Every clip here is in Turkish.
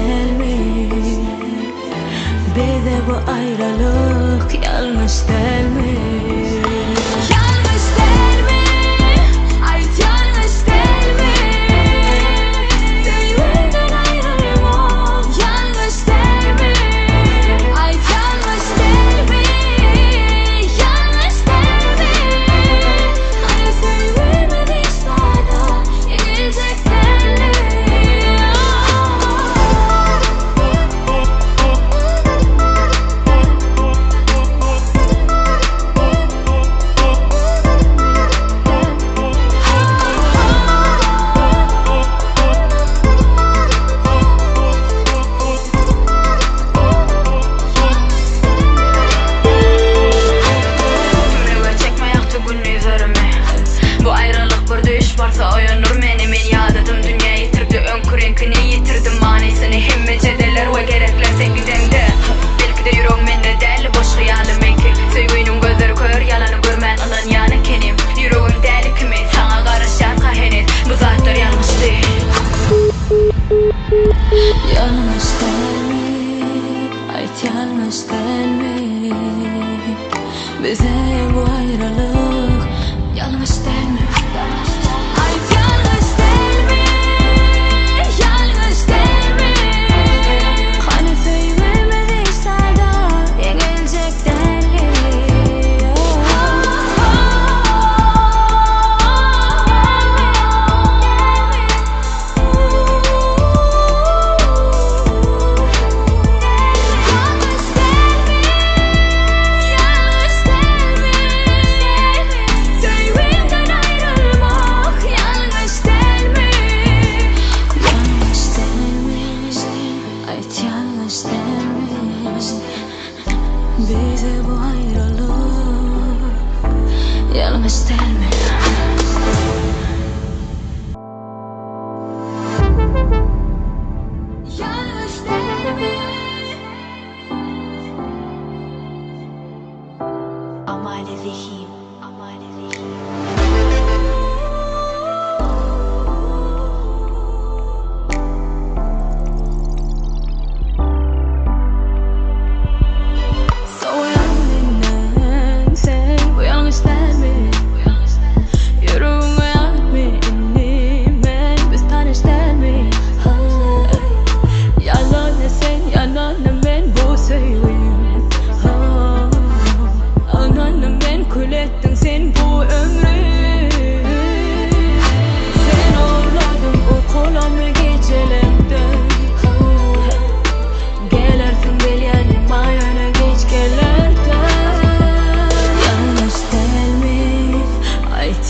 değil mi? Bir de bu ayrılık yanlış değil mi? Yanlış değil mi? Ay yanlış değil mi? Sevgilimden ayrılmam yanlış değil mi? Ay yanlış değil mi? Yanlış değil mi? Hani sevmediyse da gelecek değil mi? Bu ayrılık bir düş varsa oyanır meni men yadıdım dünya yitirdi önkür renkini yitirdim manisini himmeçedeler ve gerekler sevgidemde belki de yüreğim mende değil boş hayalim enki sevginin gözleri kör yalanı görmen alan yana kenim yüreğim deli kimi sana karışan kahenet bu zatlar yanlış değil yanlış değil mi? Ait yanlış değil mi? Bize bu ayrılık yanlış değil mi? Ay yanlış değil mi? Yanlış değil mi? Hani sevmediyse da gelecek değil mi? Bize bu ayrılık yanlış değil mi? Yanlış değil mi? Amale zihim, amale zihim.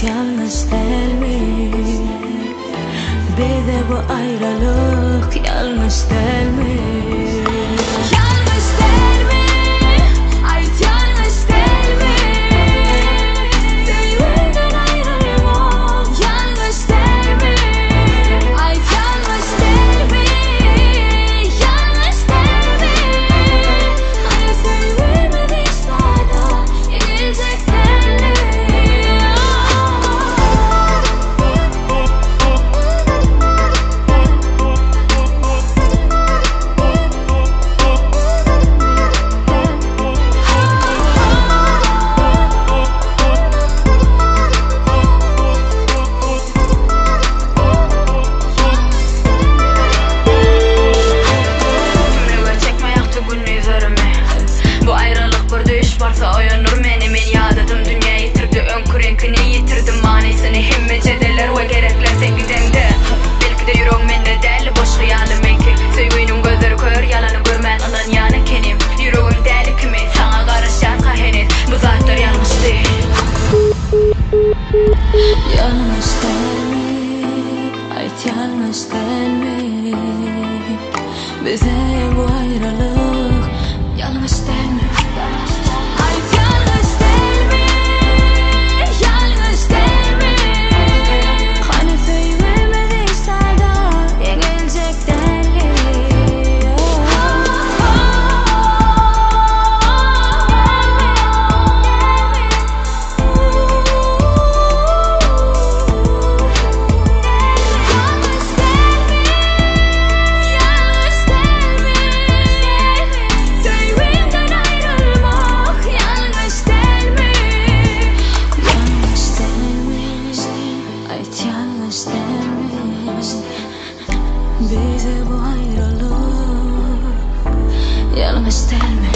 Yanlış değil mi? Bir de bu ayrılık yanlış değil mi? Yanlış değil mi? Ay yanlış değil mi? Sevgilimden ayrılmam yanlış değil mi? Ay yanlış değil mi? Yanlış değil mi? Hani sevmediyse da gelecek değil mi? Bu ayrılık bir düş varsa oyanır meni men yadıdım dünya yitirdi önkür renkini yitirdim manisini himmeçedeler ve gerekler sevgidemde belki de yüreğim mende değil boş hayalim enki sevginin gözleri kör yalanı görmen alan yana kenim yüreğim deli kimi sana karışan kahenet bu zatlar yanlış değil yanlış değil mi? Ait yanlış değil mi? Bize bu ayrılık yanlış değil mi? Ay yanlış değil mi? Yanlış değil mi? Hani sevmediyse da gelecek değil mi? Yanlış değil mi? Yanlış değil mi? bize bu ayrılık? Yanım ister mi?